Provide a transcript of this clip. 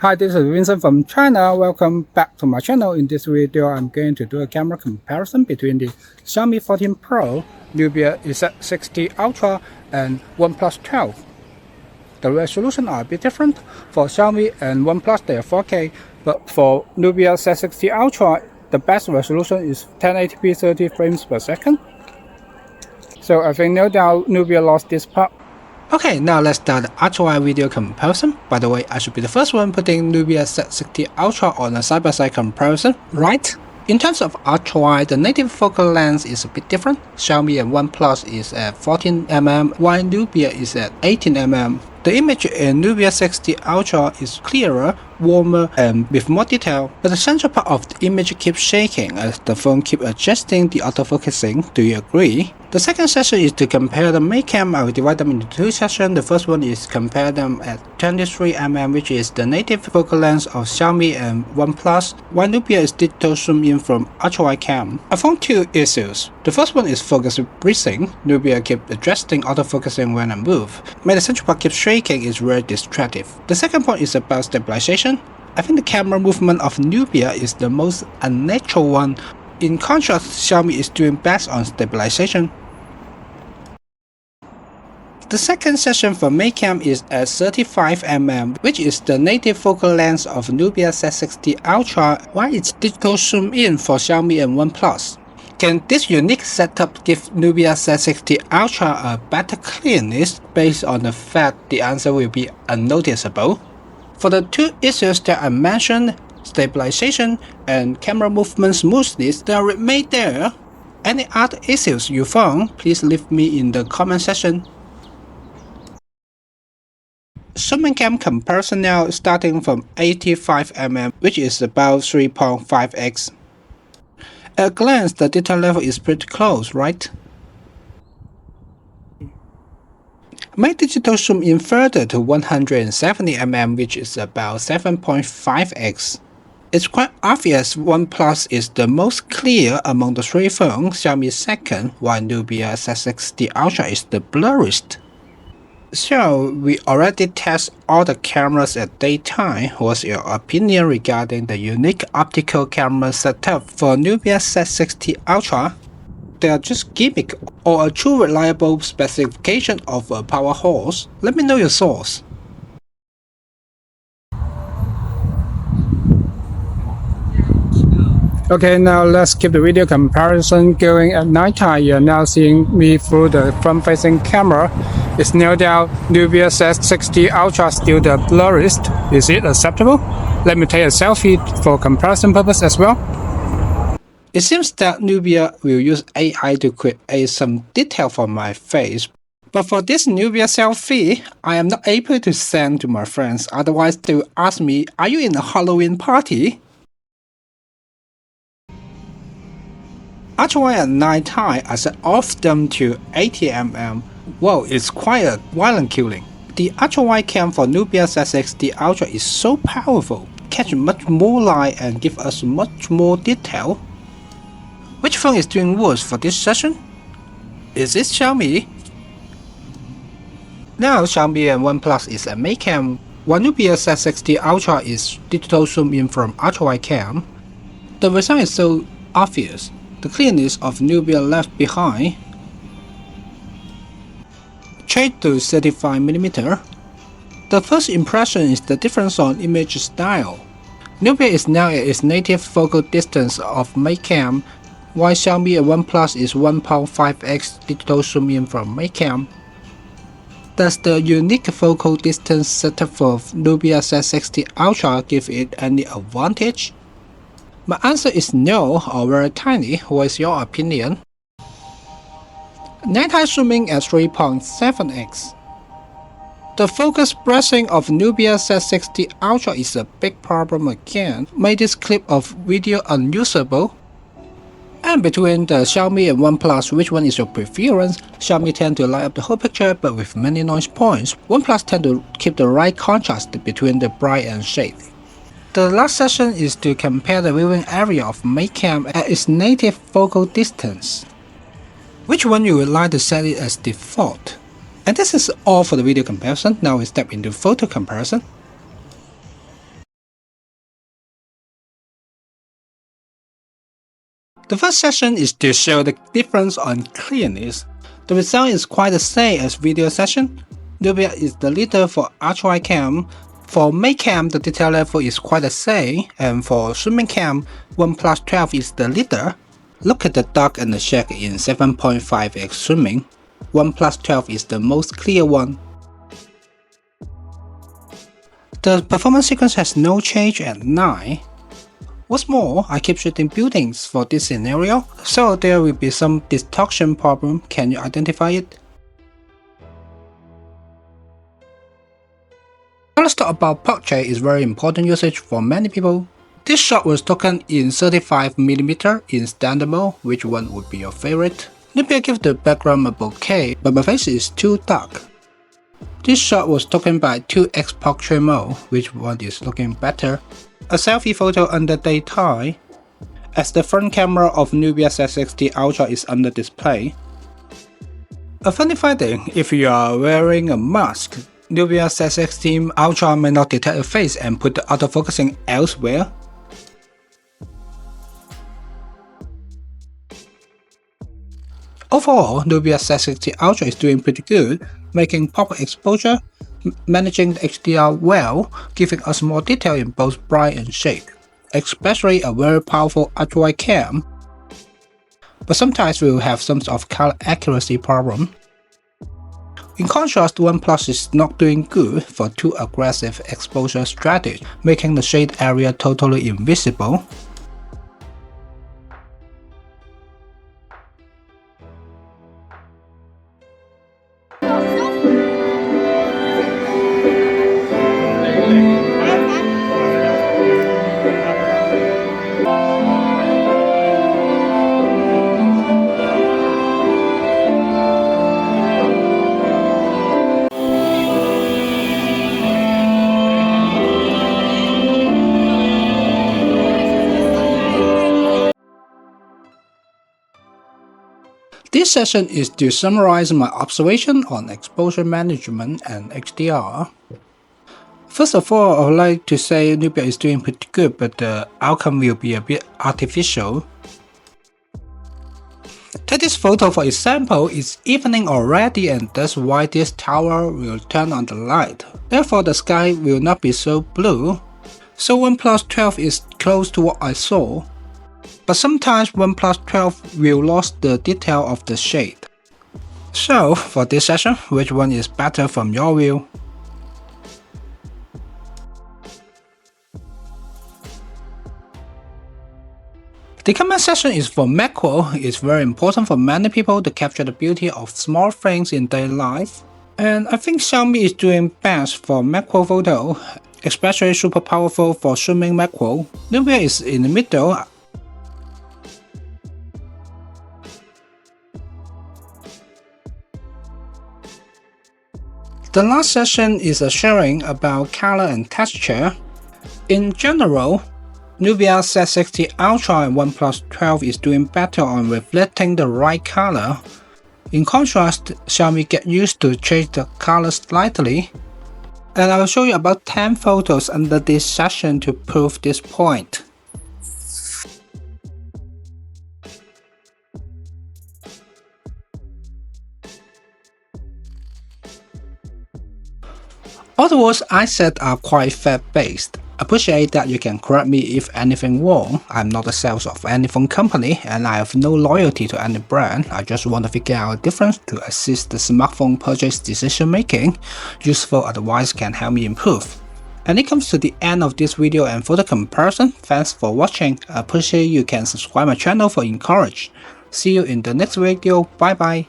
Hi, this is Vincent from China. Welcome back to my channel. In this video, I'm going to do a camera comparison between the Xiaomi 14 Pro, Nubia Z60 Ultra, and OnePlus 12. The resolution are a bit different. For Xiaomi and OnePlus, they are 4K, but for Nubia Z60 Ultra, the best resolution is 1080p 30 frames per second. So I think no doubt Nubia lost this part. Okay, now let's start the Extrawide video comparison. By the way, I should be the first one putting Nubia Z60 Ultra on a side-by-side comparison, right? In terms of Extrawide, the native focal length is a bit different. Xiaomi and OnePlus is at 14mm, while Nubia is at 18mm. The image in Nubia Z60 Ultra is clearer, warmer, and with more detail, but the central part of the image keeps shaking as the phone keeps adjusting the autofocusing. Do you agree? The second session is to compare the main cam. I will divide them into two sessions. The first one is compare them at 23mm, which is the native focal length of Xiaomi and OnePlus, while Nubia is digital zoom in from Extrawide cam. I found two issues. The first one is focus breathing. Nubia keeps adjusting autofocusing when I move. But the central part keeps shaking is very distractive. The second point is about stabilization. I think the camera movement of Nubia is the most unnatural one. In contrast, Xiaomi is doing best on stabilization. The second session for main cam is at 35mm, which is the native focal length of Nubia Z60 Ultra, while it's digital zoom in for Xiaomi and OnePlus. Can this unique setup give Nubia Z60 Ultra a better clearness? Based on the fact, the answer will be unnoticeable. For the two issues that I mentioned, stabilization and camera movement smoothness, they remain there. Any other issues you found, please leave me in the comment section. Zoom cam comparison now starting from 85mm, which is about 3.5x. At a glance, the detail level is pretty close, right? Make digital zoom in further to 170mm, which is about 7.5x. It's quite obvious OnePlus is the most clear among the three phones, Xiaomi second, while Nubia Z60 Ultra is the blurriest. So, we already test all the cameras at daytime. What's your opinion regarding the unique optical camera setup for Nubia Z60 Ultra? They are just gimmick or a true reliable specification of a power horse? Let me know your thoughts. Okay, now let's keep the video comparison going. At nighttime, you're now seeing me through the front-facing camera. It's no doubt Nubia Z60 Ultra still the blurriest. Is it acceptable? Let me take a selfie for comparison purpose as well. It seems that Nubia will use AI to create some detail for my face. But for this Nubia selfie, I am not able to send to my friends, otherwise they will ask me, are you in a Halloween party? Extrawide at night time, I set off them to 80mm. Whoa, it's quite a violent killing. The Extrawide cam for Nubia Z60 Ultra is so powerful, catch much more light and give us much more detail. Which phone is doing worse for this session? Is it Xiaomi? Now Xiaomi and OnePlus is a main cam, while Nubia Z60 Ultra is digital zoom in from Extrawide cam. The result is so obvious. The clearness of Nubia left behind. Change to 35mm. The first impression is the difference on image style. Nubia is now at its native focal distance of main cam, while Xiaomi and OnePlus is 1.5x digital zoom in from main cam. Does the unique focal distance setup for Nubia Z60 Ultra give it any advantage? My answer is no, or very tiny. What is your opinion? Nighttime zooming at 3.7x. The focus breathing of Nubia Z60 Ultra is a big problem again, made this clip of video unusable. And between the Xiaomi and OnePlus, which one is your preference? Xiaomi tend to light up the whole picture but with many noise points. OnePlus tend to keep the right contrast between the bright and shade. The last session is to compare the viewing area of main cam at its native focal distance. Which one you would like to set it as default? And this is all for the video comparison. Now we step into photo comparison. The first session is to show the difference on clearness. The result is quite the same as video session. Nubia is the leader for ultrawide cam. For main cam, the detail level is quite the same, and for swimming cam, OnePlus 12 is the leader. Look at the dark and the shake in 7.5x swimming. OnePlus 12 is the most clear one. The performance sequence has no change at 9. What's more, I keep shooting buildings for this scenario, so there will be some distortion problem. Can you identify it? Now let's talk about portrait is very important usage for many people. This shot was taken in 35mm in standard mode. Which one would be your favorite? Nubia gives the background a bokeh, but my face is too dark. This shot was taken by 2x portrait mode. Which one is looking better? A selfie photo under daytime, as the front camera of Nubia Z60 Ultra is under display. A funny finding, if you are wearing a mask, Nubia Z60 Ultra may not detect a face and put the autofocusing elsewhere. Overall, Nubia Z60 Ultra is doing pretty good, making proper exposure, managing the HDR well, giving us more detail in both bright and shade, especially a very powerful ultrawide cam. But sometimes we will have some sort of color accuracy problem. In contrast, OnePlus is not doing good for too aggressive exposure strategy, making the shade area totally invisible. This session is to summarize my observation on exposure management and HDR. First of all, I would like to say Nubia is doing pretty good, but the outcome will be a bit artificial. Take this photo for example. It's evening already, and that's why this tower will turn on the light. Therefore, the sky will not be so blue. So OnePlus 12 is close to what I saw. But sometimes OnePlus 12 will lose the detail of the shade. So, for this session, which one is better from your view? The comment section is for macro. It's very important for many people to capture the beauty of small things in their life. And I think Xiaomi is doing best for macro photo, especially super powerful for swimming macro. Nubia is in the middle. The last session is a sharing about color and texture. In general, Nubia Z60 Ultra and OnePlus 12 is doing better on reflecting the right color. In contrast, Xiaomi get used to change the color slightly. And I will show you about 10 photos under this session to prove this point. All the words I said are quite fact-based. Appreciate that you can correct me if anything wrong. I'm not a sales of any phone company and I have no loyalty to any brand. I just want to figure out a difference to assist the smartphone purchase decision making. Useful advice can help me improve. And it comes to the end of this video and for the comparison. Thanks for watching. I appreciate you can subscribe my channel for encourage. See you in the next video. Bye bye.